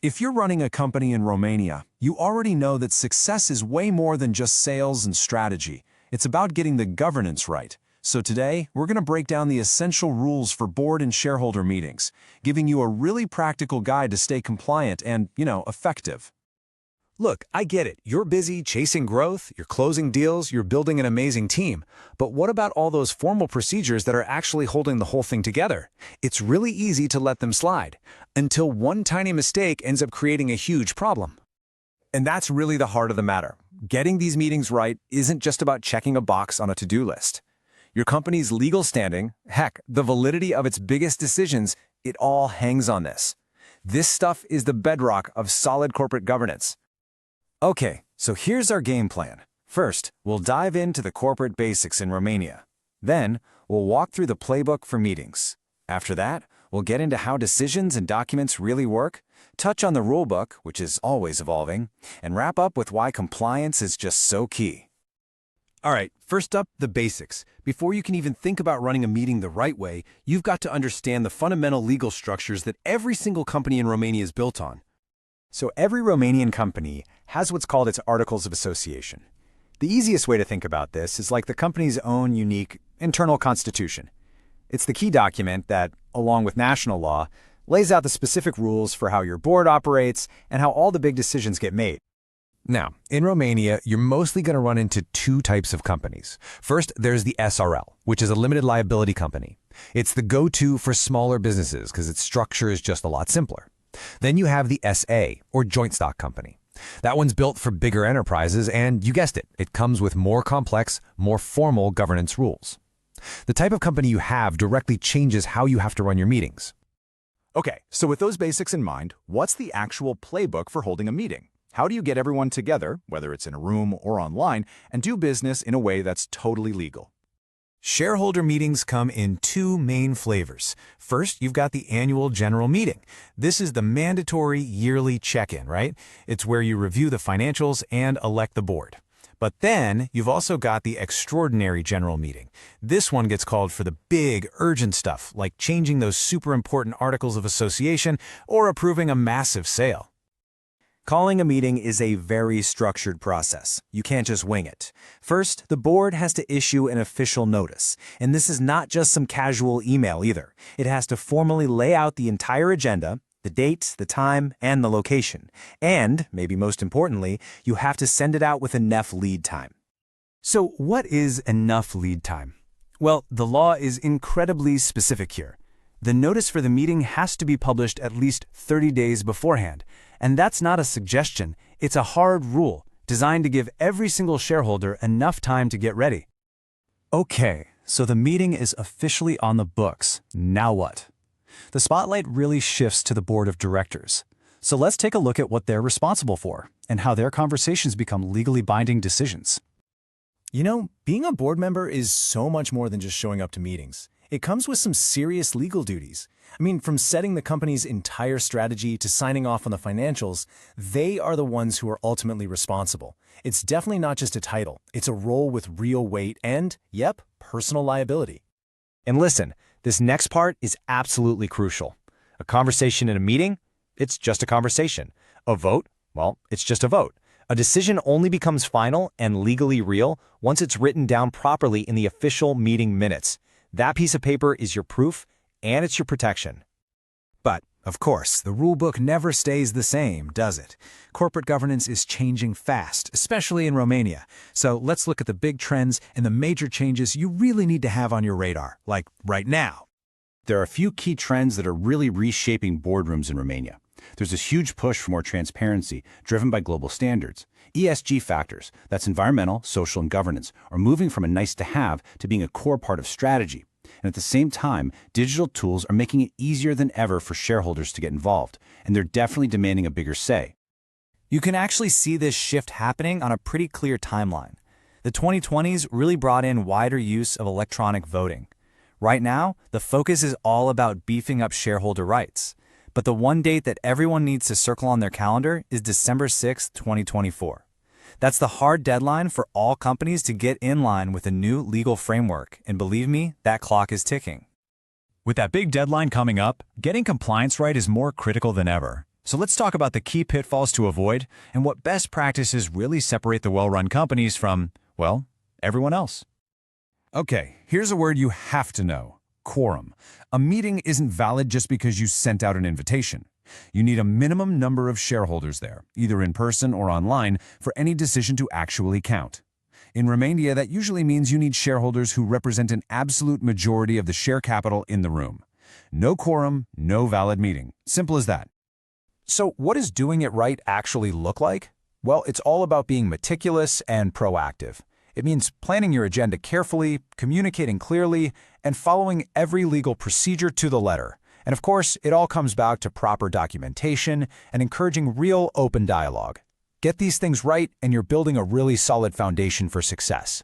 If you're running a company in Romania, you already know that success is way more than just sales and strategy. It's about getting the governance right. So today, we're going to break down the essential rules for board and shareholder meetings, giving you a really practical guide to stay compliant and, effective. Look, I get it. You're busy chasing growth, you're closing deals, you're building an amazing team. But what about all those formal procedures that are actually holding the whole thing together? It's really easy to let them slide, until one tiny mistake ends up creating a huge problem. And that's really the heart of the matter. Getting these meetings right isn't just about checking a box on a to-do list. Your company's legal standing, heck, the validity of its biggest decisions, it all hangs on this. This stuff is the bedrock of solid corporate governance. Okay, so here's our game plan. First, we'll dive into the corporate basics in Romania. Then, we'll walk through the playbook for meetings. After that, we'll get into how decisions and documents really work, touch on the rulebook, which is always evolving, and wrap up with why compliance is just so key. All right, first up, the basics. Before you can even think about running a meeting the right way, you've got to understand the fundamental legal structures that every single company in Romania is built on. So every Romanian company has what's called its Articles of Association. The easiest way to think about this is like the company's own unique internal constitution. It's the key document that, along with national law, lays out the specific rules for how your board operates and how all the big decisions get made. Now, in Romania, you're mostly going to run into two types of companies. First, there's the SRL, which is a limited liability company. It's the go-to for smaller businesses because its structure is just a lot simpler. Then you have the SA, or joint stock company. That one's built for bigger enterprises, and you guessed it, it comes with more complex, more formal governance rules. The type of company you have directly changes how you have to run your meetings. Okay, so with those basics in mind, what's the actual playbook for holding a meeting? How do you get everyone together, whether it's in a room or online, and do business in a way that's totally legal? Shareholder meetings come in two main flavors. First, you've got the annual general meeting. This is the mandatory yearly check-in, right? It's where you review the financials and elect the board. But then, you've also got the extraordinary general meeting. This one gets called for the big, urgent stuff, like changing those super important articles of association or approving a massive sale. Calling a meeting is a very structured process. You can't just wing it. First, the board has to issue an official notice. And this is not just some casual email either. It has to formally lay out the entire agenda, the date, the time, and the location. And, maybe most importantly, you have to send it out with enough lead time. So what is enough lead time? Well, the law is incredibly specific here. The notice for the meeting has to be published at least 30 days beforehand. And that's not a suggestion, it's a hard rule designed to give every single shareholder enough time to get ready. Okay, so the meeting is officially on the books. Now what? The spotlight really shifts to the board of directors. So let's take a look at what they're responsible for and how their conversations become legally binding decisions. Being a board member is so much more than just showing up to meetings. It comes with some serious legal duties. From setting the company's entire strategy to signing off on the financials, they are the ones who are ultimately responsible. It's definitely not just a title. It's a role with real weight and, personal liability. And listen, this next part is absolutely crucial. A conversation in a meeting? It's just a conversation. A vote? Well, it's just a vote. A decision only becomes final and legally real once it's written down properly in the official meeting minutes. That piece of paper is your proof, and it's your protection. But, of course, the rulebook never stays the same, does it? Corporate governance is changing fast, especially in Romania. So let's look at the big trends and the major changes you really need to have on your radar, like right now. There are a few key trends that are really reshaping boardrooms in Romania. There's this huge push for more transparency, driven by global standards. ESG factors, that's environmental, social, and governance, are moving from a nice-to-have to being a core part of strategy. And at the same time, digital tools are making it easier than ever for shareholders to get involved, and they're definitely demanding a bigger say. You can actually see this shift happening on a pretty clear timeline. The 2020s really brought in wider use of electronic voting. Right now, the focus is all about beefing up shareholder rights. But the one date that everyone needs to circle on their calendar is December 6, 2024. That's the hard deadline for all companies to get in line with a new legal framework, and believe me, that clock is ticking. With that big deadline coming up, getting compliance right is more critical than ever. So let's talk about the key pitfalls to avoid and what best practices really separate the well-run companies from, well, everyone else. Okay, here's a word you have to know: quorum. A meeting isn't valid just because you sent out an invitation. You need a minimum number of shareholders there, either in person or online, for any decision to actually count. In Romania, that usually means you need shareholders who represent an absolute majority of the share capital in the room. No quorum, no valid meeting. Simple as that. So what does doing it right actually look like? Well, it's all about being meticulous and proactive. It means planning your agenda carefully, communicating clearly, and following every legal procedure to the letter. And of course, it all comes back to proper documentation and encouraging real open dialogue. Get these things right, and you're building a really solid foundation for success.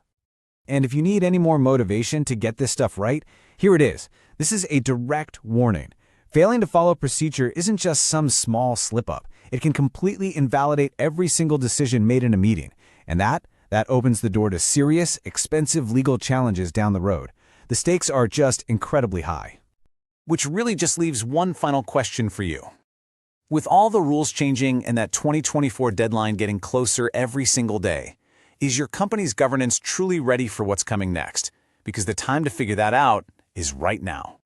And if you need any more motivation to get this stuff right, here it is. This is a direct warning. Failing to follow procedure isn't just some small slip-up. It can completely invalidate every single decision made in a meeting. And that opens the door to serious, expensive legal challenges down the road. The stakes are just incredibly high. Which really just leaves one final question for you. With all the rules changing and that 2024 deadline getting closer every single day, is your company's governance truly ready for what's coming next? Because the time to figure that out is right now.